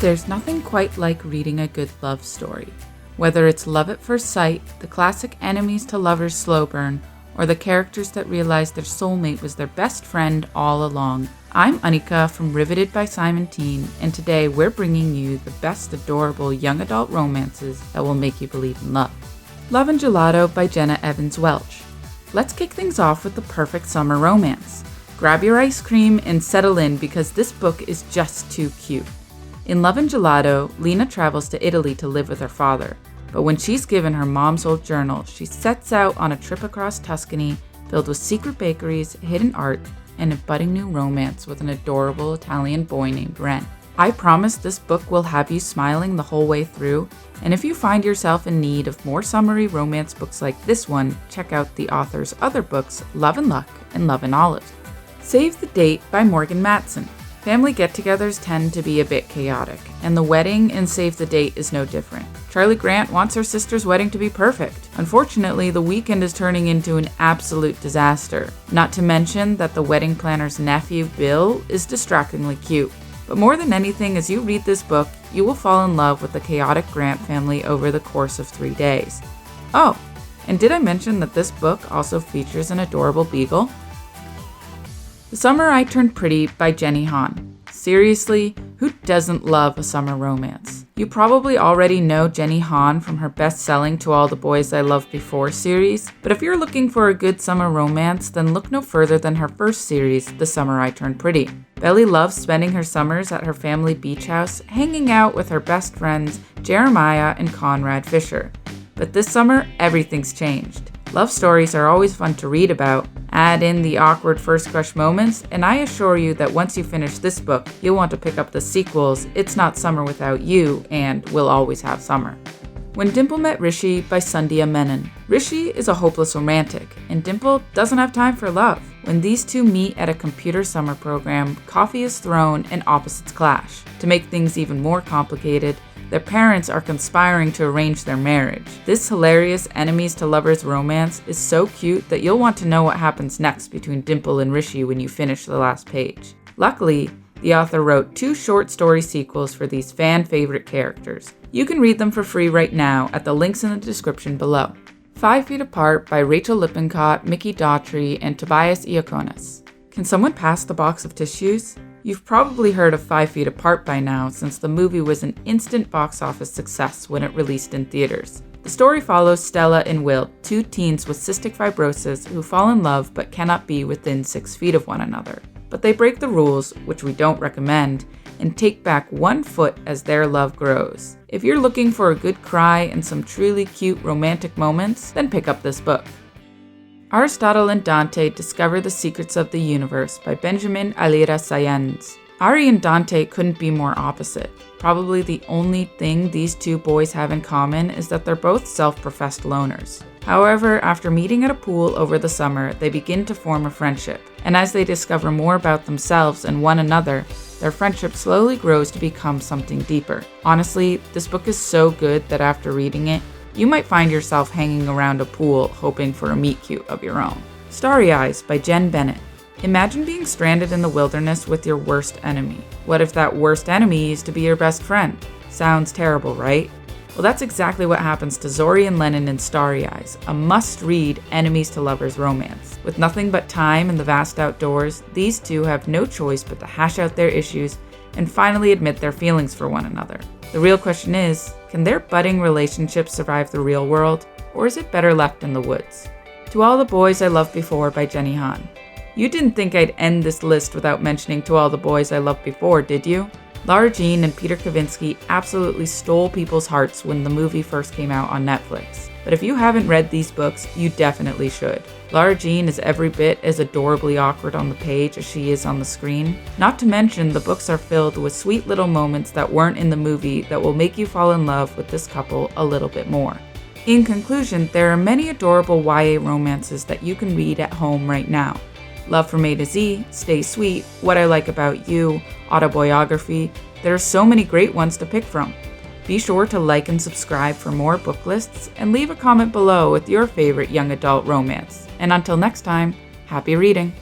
There's nothing quite like reading a good love story. Whether it's love at first sight, the classic enemies to lovers slow burn, or the characters that realize their soulmate was their best friend all along. I'm Anika from Riveted by Simon Teen, and today we're bringing you the best adorable young adult romances that will make you believe in love. Love and Gelato by Jenna Evans Welch. Let's kick things off with the perfect summer romance. Grab your ice cream and settle in because this book is just too cute. In Love and Gelato, Lena travels to Italy to live with her father, but when she's given her mom's old journal, she sets out on a trip across Tuscany filled with secret bakeries, hidden art, and a budding new romance with an adorable Italian boy named Ren. I promise this book will have you smiling the whole way through, and if you find yourself in need of more summery romance books like this one, check out the author's other books, Love and Luck and Love and Olives. Save the Date by Morgan Matson. Family get-togethers tend to be a bit chaotic, and the wedding in Save the Date is no different. Charlie Grant wants her sister's wedding to be perfect. Unfortunately, the weekend is turning into an absolute disaster. Not to mention that the wedding planner's nephew, Bill, is distractingly cute. But more than anything, as you read this book, you will fall in love with the chaotic Grant family over the course of 3 days. Oh, and did I mention that this book also features an adorable beagle? The Summer I Turned Pretty by Jenny Han. Seriously, who doesn't love a summer romance? You probably already know Jenny Han from her best-selling To All the Boys I Loved Before series, but if you're looking for a good summer romance, then look no further than her first series, The Summer I Turned Pretty. Belly loves spending her summers at her family beach house, hanging out with her best friends, Jeremiah and Conrad Fisher. But this summer, everything's changed. Love stories are always fun to read about. Add in the awkward first crush moments, and I assure you that once you finish this book, you'll want to pick up the sequels, It's Not Summer Without You, and We'll Always Have Summer. When Dimple Met Rishi by Sandhya Menon. Rishi is a hopeless romantic, and Dimple doesn't have time for love. When these two meet at a computer summer program, coffee is thrown and opposites clash. To make things even more complicated, their parents are conspiring to arrange their marriage. This hilarious enemies to lovers romance is so cute that you'll want to know what happens next between Dimple and Rishi when you finish the last page. Luckily, the author wrote 2 short story sequels for these fan favorite characters. You can read them for free right now at the links in the description below. 5 Feet Apart by Rachel Lippincott, Mickey Daughtry, and Tobias Iaconas. Can someone pass the box of tissues? You've probably heard of 5 Feet Apart by now, since the movie was an instant box office success when it released in theaters. The story follows Stella and Will, 2 teens with cystic fibrosis who fall in love but cannot be within 6 feet of one another. But they break the rules, which we don't recommend, and take back 1 foot as their love grows. If you're looking for a good cry and some truly cute romantic moments, then pick up this book. Aristotle and Dante Discover the Secrets of the Universe by Benjamin Alira Sayens. Ari and Dante couldn't be more opposite. Probably the only thing these 2 boys have in common is that they're both self-professed loners. However, after meeting at a pool over the summer, they begin to form a friendship. And as they discover more about themselves and one another, their friendship slowly grows to become something deeper. Honestly, this book is so good that after reading it, you might find yourself hanging around a pool hoping for a meet-cute of your own. Starry Eyes by Jen Bennett. Imagine being stranded in the wilderness with your worst enemy. What if that worst enemy is to be your best friend? Sounds terrible, right? Well, that's exactly what happens to Zori and Lennon in Starry Eyes, a must-read enemies to lovers romance. With nothing but time and the vast outdoors, these 2 have no choice but to hash out their issues and finally admit their feelings for one another. The real question is, can their budding relationship survive the real world, or is it better left in the woods? To All the Boys I Loved Before by Jenny Han. You didn't think I'd end this list without mentioning To All the Boys I Loved Before, did you? Lara Jean and Peter Kavinsky absolutely stole people's hearts when the movie first came out on Netflix. But if you haven't read these books, you definitely should. Lara Jean is every bit as adorably awkward on the page as she is on the screen. Not to mention, the books are filled with sweet little moments that weren't in the movie that will make you fall in love with this couple a little bit more. In conclusion, there are many adorable YA romances that you can read at home right now. Love from A to Z, Stay Sweet, What I Like About You, Autobiography. There are so many great ones to pick from. Be sure to like and subscribe for more book lists and leave a comment below with your favorite young adult romance. And until next time, happy reading!